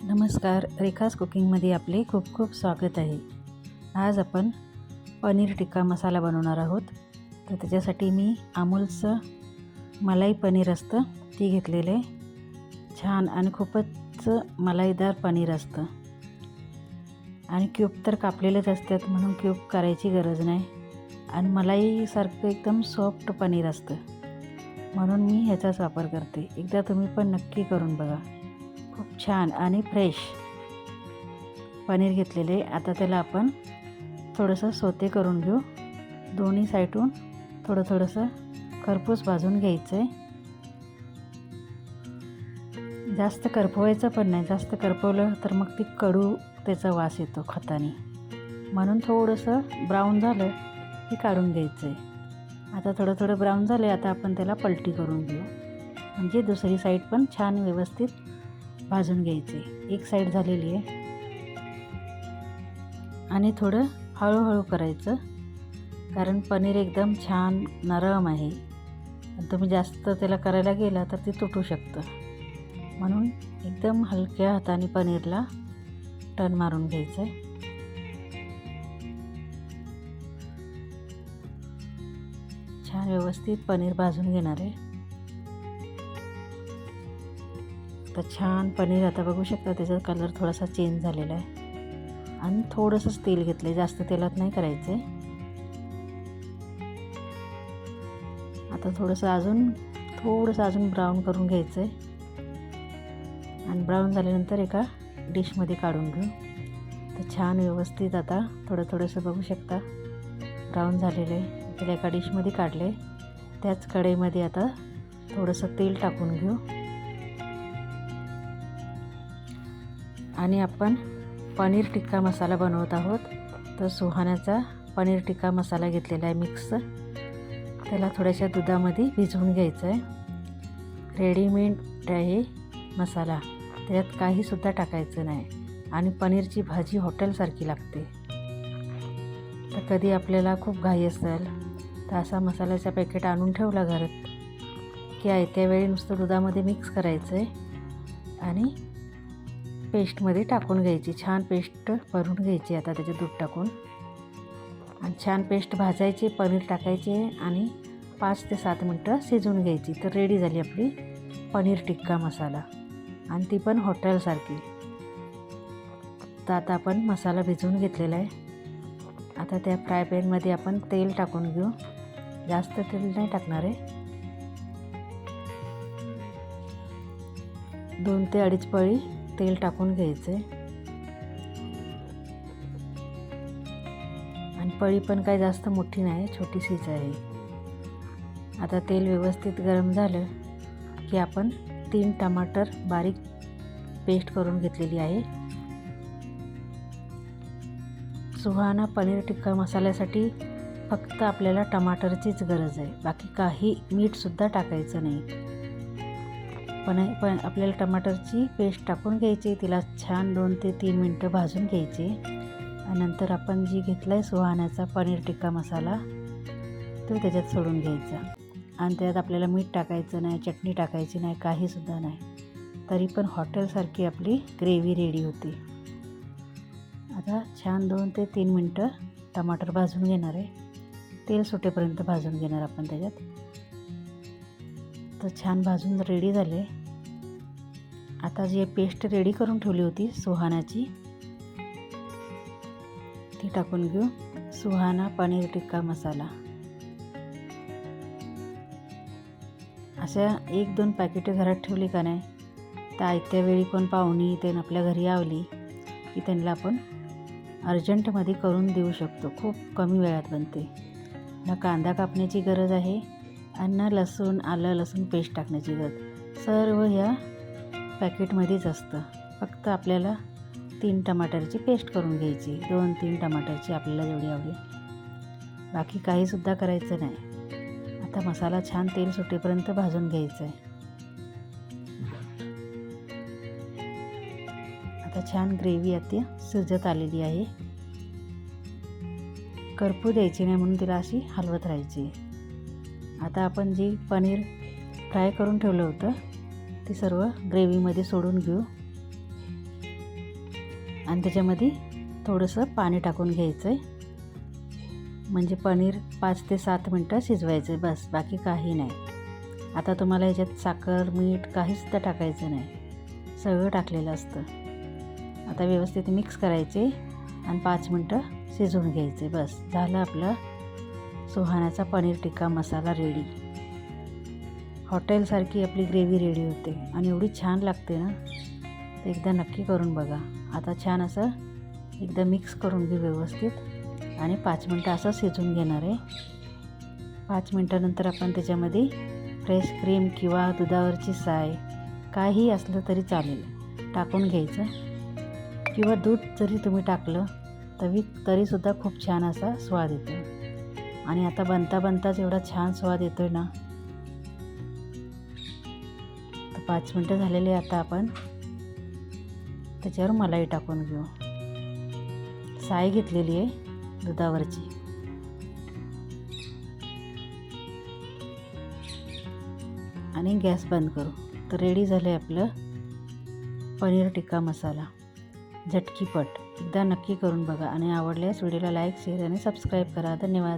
नमस्कार, रेखास कुकिंगमध्ये आपले खूप खूप स्वागत आहे. आज आपण पनीर टिक्का मसाला बनवणार आहोत. तर त्याच्यासाठी मी अमूलचं मलाई पनीर असतं ती घेतलेलं आहे. छान आणि खूपच मलाईदार पनीर असतं आणि क्यूब तर कापलेलेच असतात म्हणून क्यूब करायची गरज नाही. आणि मलाईसारखं एकदम सॉफ्ट पनीर असतं म्हणून मी ह्याचाच वापर करते. एकदा तुम्ही पण नक्की करून बघा. खूप छान आणि फ्रेश पनीर घेतलेले. आता त्याला आपण थोडंसं सोते करून घेऊ. दोन्ही साईडून थोडंसं खरपूस भाजून घ्यायचं आहे. जास्त करपवायचं पण नाही. जास्त करपवलं तर मग ती कडू त्याचा वास येतो खताने, म्हणून थोडंसं ब्राऊन झालं की काढून घ्यायचं आहे. आता थोडं ब्राऊन झालं. आता आपण त्याला पलटी करून घेऊ, म्हणजे दुसरी साईड पण छान व्यवस्थित भाजून घ्यायचे. एक साईड झालेली आहे आणि थोडं हळूहळू करायचं, कारण पनीर एकदम छान नरम आहे. तुम्ही जास्त त्याला करायला गेला तर ते तुटू शकतं, म्हणून एकदम हलक्या हाताने पनीरला टर्न मारून घ्यायचं आहे. छान व्यवस्थित पनीर भाजून घेणार आहे. तर छान पनीर आता बघू शकता त्याचा कलर थोडासा चेंज झालेला आहे आणि थोडंसंच तेल घेतलं आहे. जास्त तेलात नाही करायचं आहे. आता थोडंसं अजून ब्राऊन करून घ्यायचं आहे आणि ब्राऊन झाल्यानंतर एका डिशमध्ये काढून घेऊ. तर छान व्यवस्थित आता थोडंसं बघू शकता ब्राऊन झालेलं आहे. त्याला एका डिशमध्ये काढले. त्याच कढईमध्ये आता थोडंसं तेल टाकून घेऊ आणि आपण पनीर टिक्का मसाला बनवत आहोत. तर सुहानाचा पनीर टिक्का मसाला घेतलेला आहे मिक्स. त्याला थोड्याशा दुधामध्ये भिजवून घ्यायचं आहे. रेडीमेड आहे मसाला, त्याच्यात काहीसुद्धा टाकायचं नाही आणि पनीरची भाजी हॉटेलसारखी लागते. तर कधी आपल्याला खूप घाई असेल तर असा मसाल्याचा पॅकेट आणून ठेवला घरात की आयत्या वेळी नुसतं दुधामध्ये मिक्स करायचं आहे आणि पेस्टमध्ये टाकून घ्यायची. छान पेस्ट भरून घ्यायची. आता त्याच्यात दूध टाकून आणि छान पेस्ट भाजायची. पनीर टाकायचे आणि 5 ते 7 मिनटं शिजवून घ्यायची. तर रेडी झाली आपली पनीर टिक्का मसाला, आणि ती पण हॉटेलसारखी. तर आता आपण मसाला भिजवून घेतलेला आहे. आता त्या फ्राय पॅनमध्ये आपण तेल टाकून घेऊ. जास्त तेल नाही टाकणार आहे. 2 ते 2.5 पळी तेल टाकून घ्यायचे आणि पळी पण काही जास्त मोठी नाही, छोटीशीच आहे. आता तेल व्यवस्थित गरम झालं की आपण 3 टमाटर बारीक पेस्ट करून घेतलेली आहे. सुहाना पनीर टिक्का मसाल्यासाठी फक्त आपल्याला टमाटरचीच गरज आहे. बाकी काही मीठसुद्धा टाकायचं नाही. पण आपल्याला टमाटरची पेस्ट टाकून घ्यायची. तिला छान 2 ते 3 मिनटं भाजून घ्यायची आणि नंतर आपण जी घेतला आहे सुहानाचा पनीर टिक्का मसाला तो त्याच्यात सोडून घ्यायचा. आणि त्यात आपल्याला मीठ टाकायचं नाही, चटणी टाकायची नाही, काहीसुद्धा नाही. तरी पण हॉटेलसारखी आपली ग्रेव्ही रेडी होती. आता छान 2 ते 3 मिनटं टमाटर भाजून घेणार आहे. तेल सुटेपर्यंत भाजून घेणार आपण त्याच्यात. तर छान भाजून रेडी झाले. आता जी पेस्ट रेडी करून ठेवली होती सुहानाची ती टाकून घेऊ. सुहाना पनीर टिक्का मसाला. अशा 1-2 पॅकेटं घरात ठेवली का नाही तर आयत्या वेळी कोण पाहुणी ते आपल्या घरी आवली की त्यांना आपण अर्जंटमध्ये करून देऊ शकतो. खूप कमी वेळात बनते. ना कांदा कापण्याची गरज आहे आणि ना आलं लसूण पेस्ट टाकण्याची गरज. सर्व ह्या पॅकेटमध्येच असतं. फक्त आपल्याला 3 टमाटरची पेस्ट करून घ्यायची. 2-3 टमाटरची आपल्याला जेवढी आवडेल. बाकी काहीसुद्धा करायचं नाही. आता मसाला छान तेल सुटेपर्यंत भाजून घ्यायचं आहे. आता छान ग्रेव्ही आता शिजत आलेली आहे. करपू द्यायची नाही म्हणून तिला अशी हलवत राहायची. आता आपण जी पनीर फ्राय करून ठेवलं होतं ते सर्व ग्रेव्हीमध्ये सोडून घेऊ. आणि त्याच्यामध्ये थोडंसं पाणी टाकून घ्यायचं आहे. म्हणजे पनीर 5 ते 7 मिनटं शिजवायचं आहे बस, बाकी काही नाही. आता तुम्हाला ह्याच्यात साखर मीठ काहीच तर टाकायचं नाही, सगळं टाकलेलं असतं. आता व्यवस्थित मिक्स करायचे आणि 5 मिनटं शिजवून घ्यायचे बस. झालं आपलं सुहानाचा पनीर टिक्का मसाला रेडी. हॉटेलसारखी आपली ग्रेव्ही रेडी होते आणि एवढी छान लागते ना, तर एकदा नक्की करून बघा. आता छान असं एकदा मिक्स करून घेऊ व्यवस्थित आणि 5 मिनटं असं शिजवून घेणार आहे. 5 मिनटानंतर आपण त्याच्यामध्ये फ्रेश क्रीम किंवा दुधावरची साय काही असलं तरी चालेल टाकून घ्यायचं, किंवा दूध जरी तुम्ही टाकलं तरीसुद्धा खूप छान असा स्वाद येतो. आणि आता बनताच एवढा छान स्वाद येतो आहे ना. तर 5 मिनटं झालेले. आता आपण त्याच्यावर मलाई टाकून घेऊ. साय घेतलेली आहे दुधावरची. आणि गॅस बंद करू. तर रेडी झालं आहे आपलं पनीर टिक्का मसाला झटकीपट. एकदा नक्की करून बघा आणि आवडल्यास व्हिडिओला लाईक शेअर आणि सबस्क्राईब करा. धन्यवाद.